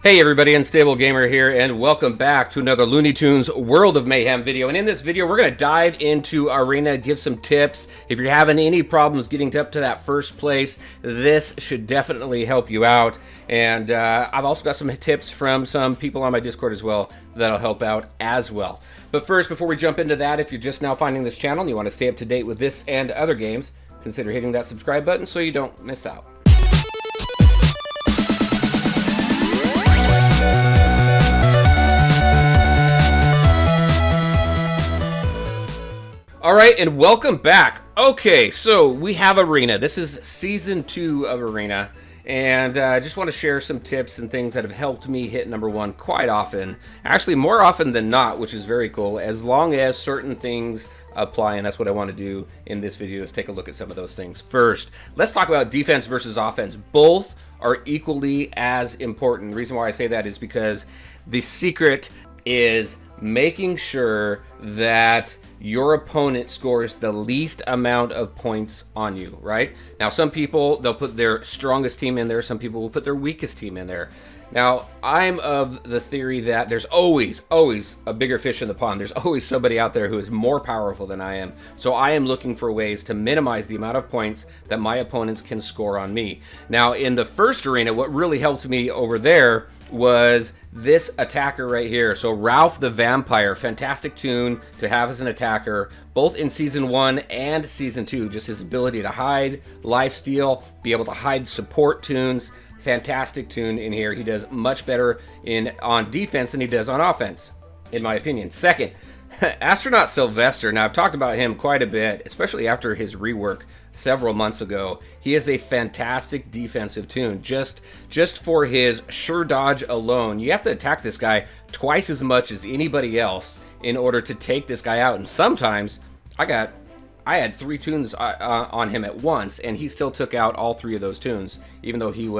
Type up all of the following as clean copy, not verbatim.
Hey everybody, Unstable Gamer here, and welcome back to another Looney Tunes World of Mayhem video. And in this video, we're going to dive into Arena, give some tips. If you're having any problems getting up to that first place, this should definitely help you out. And I've also got some tips from some people on my Discord as well that'll help out as well. But first, before we jump into that, if you're just now finding this channel and you want to stay up to date with this and other games, consider hitting that subscribe button so you don't miss out. All right, and welcome back. Okay, so we have Arena. This is Season 2 of Arena, and I just want to share some tips and things that have helped me hit number 1 quite often. Actually, more often than not, which is very cool, as long as certain things apply, and that's what I want to do in this video, is take a look at some of those things. First, let's talk about defense versus offense. Both are equally as important. The reason why I say that is because the secret is making sure that your opponent scores the least amount of points on you, right? Now, some people, they'll put their strongest team in there. Some people will put their weakest team in there. Now, I'm of the theory that there's always a bigger fish in the pond. There's always somebody out there who is more powerful than I am. So I am looking for ways to minimize the amount of points that my opponents can score on me. Now, in the first arena, what really helped me over there was this attacker right here. So Ralph the Vampire, fantastic tune to have as an attacker, both in Season 1 and Season 2. Just his ability to hide, lifesteal, be able to hide support tunes. Fantastic tune in here. He does much better on defense than he does on offense, in my opinion. Second, Astronaut Sylvester. Now, I've talked about him quite a bit, especially after his rework several months ago. He is a fantastic defensive tune. Just for his sure dodge alone, you have to attack this guy twice as much as anybody else in order to take this guy out. And sometimes I had 3 tunes on him at once, and he still took out all 3 of those tunes, even though he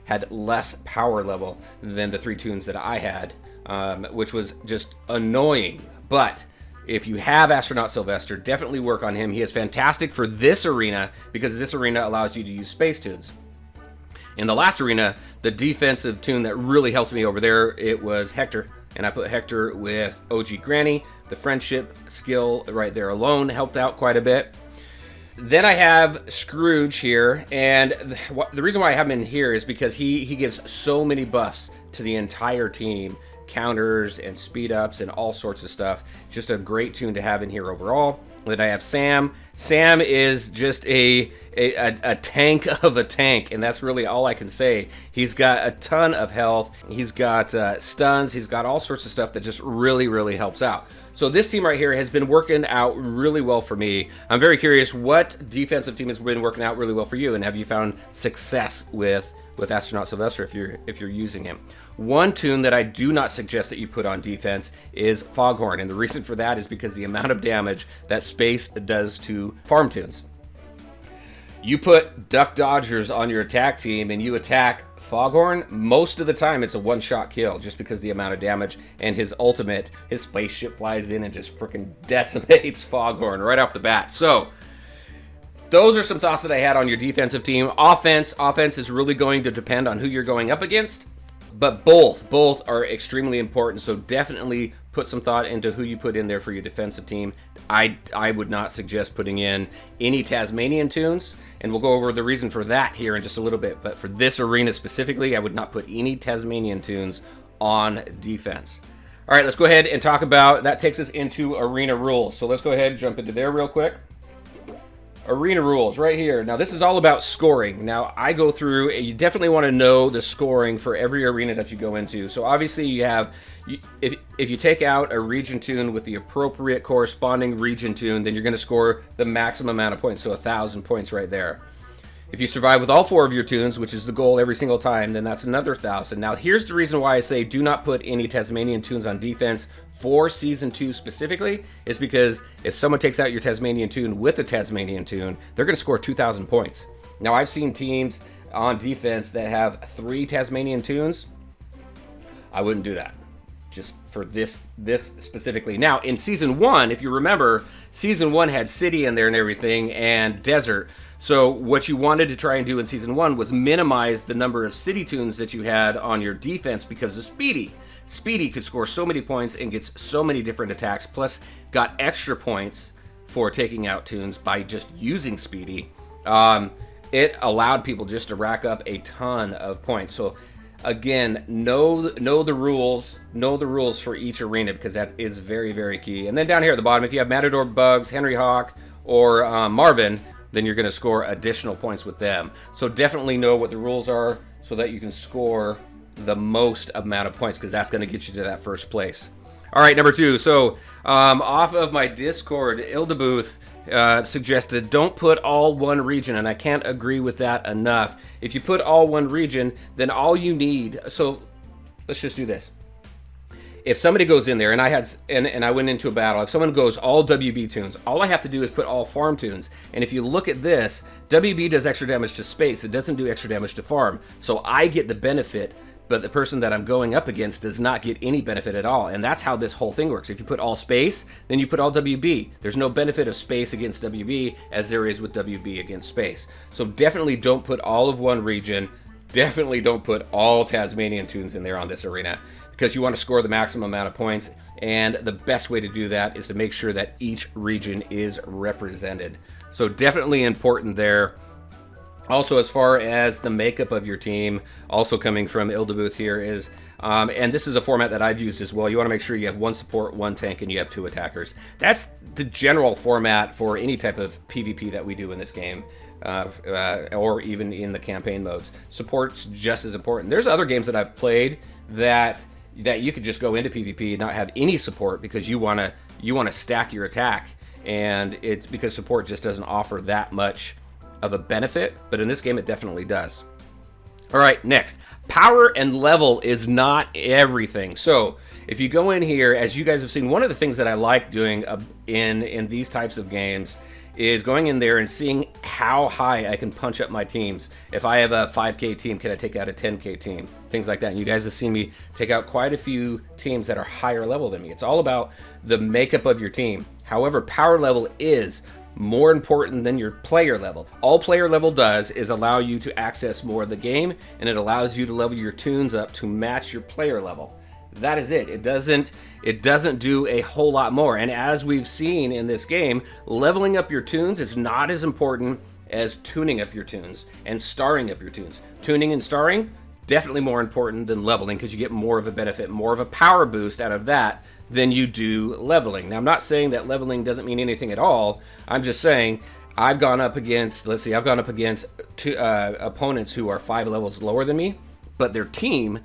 had less power level than the 3 tunes that I had, which was just annoying. But if you have Astronaut Sylvester, definitely work on him. He is fantastic for this arena because this arena allows you to use space tunes. In the last arena, the defensive tune that really helped me over there, it was Hector. And I put Hector with OG Granny. The friendship skill right there alone helped out quite a bit. Then I have Scrooge here, and the reason why I have him in here is because he gives so many buffs to the entire team. Counters and speed ups and all sorts of stuff. Just a great tune to have in here overall. Then I have Sam. Sam is just a tank of a tank, and that's really all I can say. He's got a ton of health. He's got stuns. He's got all sorts of stuff that just really helps out. So this team right here has been working out really well for me. I'm very curious what defensive team has been working out really well for you, and have you found success with Astronaut Sylvester if you're using him. One tune that I do not suggest that you put on defense is Foghorn, and the reason for that is because the amount of damage that space does to farm tunes. You put Duck Dodgers on your attack team and you attack Foghorn, most of the time it's a one-shot kill just because the amount of damage, and his ultimate, his spaceship flies in and just freaking decimates Foghorn right off the bat. So those are some thoughts that I had on your defensive team. Offense is really going to depend on who you're going up against, but both are extremely important. So definitely put some thought into who you put in there for your defensive team. I would not suggest putting in any Tasmanian tunes, and we'll go over the reason for that here in just a little bit. But for this arena specifically, I would not put any Tasmanian tunes on defense. All right, let's go ahead and talk about, that takes us into arena rules. So let's go ahead and jump into there real quick. Arena rules right here. Now, this is all about scoring. Now, I go through, you definitely want to know the scoring for every arena that you go into. So obviously you have, if you take out a region tune with the appropriate corresponding region tune, then you're going to score the maximum amount of points. So 1,000 points right there. If you survive with all 4 of your tunes, which is the goal every single time, then that's another 1,000. Now, here's the reason why I say do not put any Tasmanian tunes on defense for Season 2 specifically, is because if someone takes out your Tasmanian tune with a Tasmanian tune, they're going to score 2,000 points. Now, I've seen teams on defense that have 3 Tasmanian tunes. I wouldn't do that. just for this specifically. Now, in Season 1, if you remember, Season 1 had city in there and everything, and desert. So what you wanted to try and do in Season 1 was minimize the number of city tunes that you had on your defense because of Speedy. Speedy could score so many points and gets so many different attacks, plus got extra points for taking out tunes by just using Speedy. It allowed people just to rack up a ton of points. So again, know the rules for each arena, because that is very, very key. And then down here at the bottom, if you have Matador, Bugs, Henry Hawk, or Marvin, then you're going to score additional points with them. So definitely know what the rules are so that you can score the most amount of points, because that's going to get you to that first place. All right, number 2. So off of my Discord, Ildebuth suggested don't put all one region, and I can't agree with that enough. If you put all one region, then all you need, so let's just do this. If somebody goes in there, and I went into a battle, if someone goes all WB tunes, all I have to do is put all farm tunes. And if you look at this, WB does extra damage to space. It doesn't do extra damage to farm. So I get the benefit, but the person that I'm going up against does not get any benefit at all. And that's how this whole thing works. If you put all space, then you put all WB. There's no benefit of space against WB as there is with WB against space. So definitely don't put all of one region. Definitely don't put all Tasmanian tunes in there on this arena, because you want to score the maximum amount of points. And the best way to do that is to make sure that each region is represented. So definitely important there. Also, as far as the makeup of your team, also coming from Ildebuth here is, and this is a format that I've used as well, you want to make sure you have 1 support, 1 tank, and you have 2 attackers. That's the general format for any type of PvP that we do in this game, or even in the campaign modes. Support's just as important. There's other games that I've played that you could just go into PvP and not have any support because you want to stack your attack, and it's because support just doesn't offer that much of a benefit, but in this game it definitely does. All right, next, power and level is not everything. So if you go in here, as you guys have seen, one of the things that I like doing in these types of games is going in there and seeing how high I can punch up my teams. If I have a 5K team, can I take out a 10K team? Things like that. And you guys have seen me take out quite a few teams that are higher level than me. It's all about the makeup of your team. However, power level is more important than your player level. All player level does is allow you to access more of the game, and it allows you to level your tunes up to match your player level. That is it. It doesn't do a whole lot more. And as we've seen in this game, leveling up your tunes is not as important as tuning up your tunes and starring up your tunes. Tuning and starring, definitely more important than leveling, because you get more of a benefit, more of a power boost out of that than you do leveling. Now, I'm not saying that leveling doesn't mean anything at all. I'm just saying I've gone up against, two opponents who are 5 levels lower than me, but their team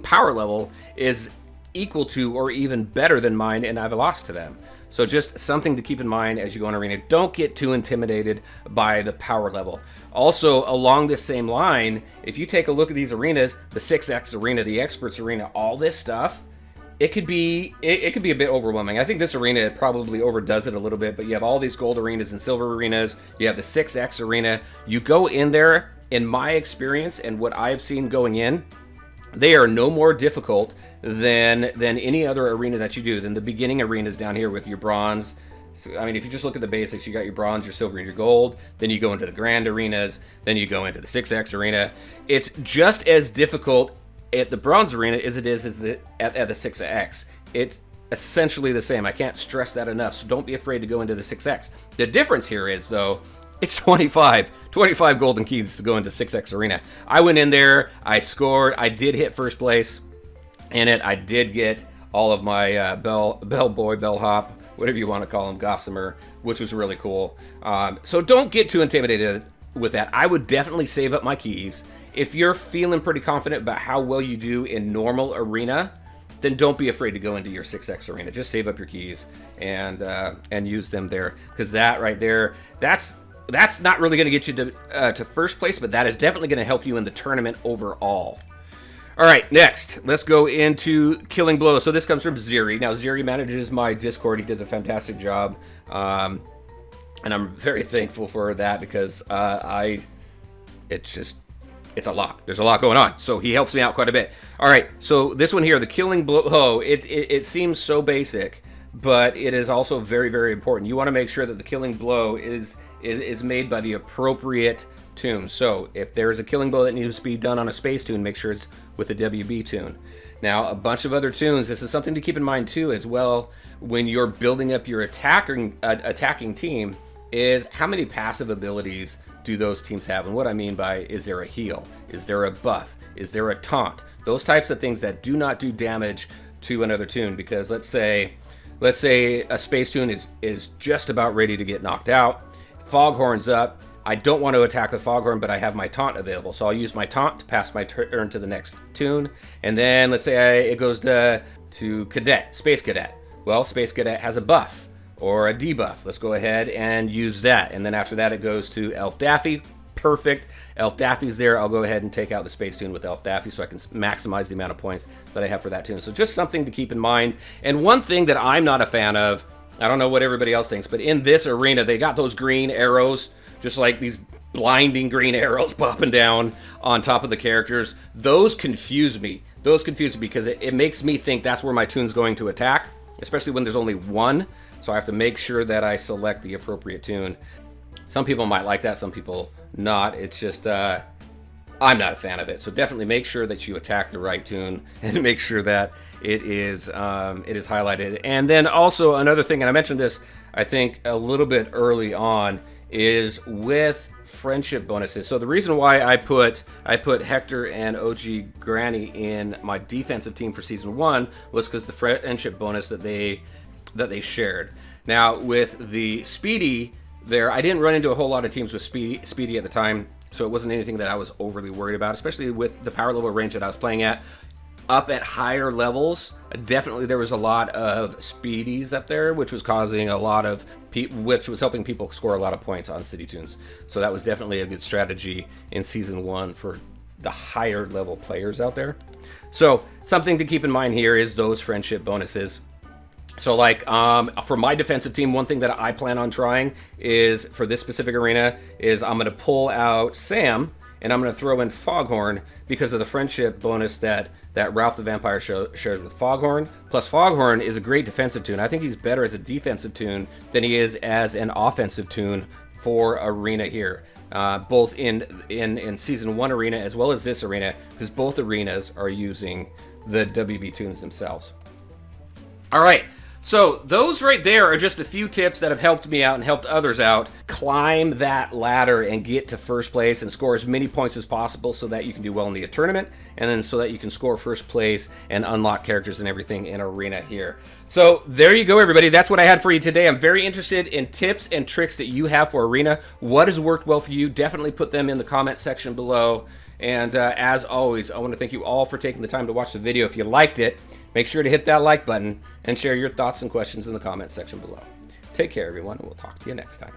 power level is equal to or even better than mine, and I've lost to them. So just something to keep in mind as you go in arena. Don't get too intimidated by the power level. Also, along this same line, if you take a look at these arenas, the 6X arena, the Experts arena, all this stuff, it could be a bit overwhelming. I think this arena probably overdoes it a little bit, but you have all these gold arenas and silver arenas. You have the 6X arena. You go in there, in my experience and what I've seen going in, they are no more difficult than any other arena that you do, than the beginning arenas down here with your bronze. So, I mean, if you just look at the basics, you got your bronze, your silver, and your gold. Then you go into the grand arenas. Then you go into the 6X arena. It's just as difficult at the bronze arena as it is at the 6X. It's essentially the same. I can't stress that enough. So don't be afraid to go into the 6X. The difference here is, though, it's 25 golden keys to go into 6X arena. I went in there, I scored, I did hit first place in it. I did get all of my bellhop, whatever you want to call them, gossamer, which was really cool. So don't get too intimidated with that. I would definitely save up my keys. If you're feeling pretty confident about how well you do in normal arena, then don't be afraid to go into your 6X arena. Just save up your keys and use them there, because that right there, that's not really going to get you to first place, but that is definitely going to help you in the tournament overall. All right, next, let's go into Killing Blows. So this comes from Ziri. Now, Ziri manages my Discord. He does a fantastic job, and I'm very thankful for that, because it's a lot. There's a lot going on. So he helps me out quite a bit. All right, so this one here, the killing blow, it seems so basic, but it is also very, very important. You want to make sure that the killing blow is made by the appropriate tune. So if there is a killing blow that needs to be done on a space tune, make sure it's with a WB tune. Now, a bunch of other tunes, this is something to keep in mind too as well when you're building up your attacking team, is how many passive abilities do those teams have? And what I mean by, is there a heal? Is there a buff? Is there a taunt? Those types of things that do not do damage to another tune. Because let's say a space tune is just about ready to get knocked out. Foghorn's up. I don't want to attack with Foghorn, but I have my taunt available. So I'll use my taunt to pass my turn to the next tune. And then let's say it goes to Cadet, Space Cadet. Well, Space Cadet has a buff or a debuff. Let's go ahead and use that. And then after that, it goes to Elf Daffy. Perfect. Elf Daffy's there. I'll go ahead and take out the space tune with Elf Daffy so I can maximize the amount of points that I have for that tune. So just something to keep in mind. And one thing that I'm not a fan of, I don't know what everybody else thinks, but in this arena, they got those green arrows, just like these blinding green arrows popping down on top of the characters. Those confuse me. Those confuse me because it makes me think that's where my tune's going to attack, especially when there's only one. So I have to make sure that I select the appropriate tune. Some people might like that, some people not. It's just, I'm not a fan of it. So definitely make sure that you attack the right tune and make sure that it is highlighted. And then also another thing, and I mentioned this, I think a little bit early on, is with friendship bonuses. So the reason why I put Hector and OG Granny in my defensive team for season 1 was because the friendship bonus that they shared. Now with the Speedy there, I didn't run into a whole lot of teams with Speedy at the time, so it wasn't anything that I was overly worried about, especially with the power level range that I was playing at. Up at higher levels, definitely there was a lot of Speedies up there, which was causing a lot of which was helping people score a lot of points on City Tunes. So that was definitely a good strategy in season 1 for the higher level players out there. So something to keep in mind here is those friendship bonuses. So like for my defensive team, one thing that I plan on trying is for this specific arena is I'm going to pull out Sam and I'm going to throw in Foghorn because of the friendship bonus that Ralph the Vampire shares with Foghorn. Plus Foghorn is a great defensive tune. I think he's better as a defensive tune than he is as an offensive tune for arena here. Both in season 1 arena as well as this arena, because both arenas are using the WB tunes themselves. All right. So those right there are just a few tips that have helped me out and helped others out climb that ladder and get to first place and score as many points as possible so that you can do well in the tournament and then so that you can score first place and unlock characters and everything in arena here. So there you go, everybody. That's what I had for you today. I'm very interested in tips and tricks that you have for arena. What has worked well for you? Definitely put them in the comment section below. And as always, I want to thank you all for taking the time to watch the video. If you liked it, make sure to hit that like button and share your thoughts and questions in the comments section below. Take care, everyone, and we'll talk to you next time.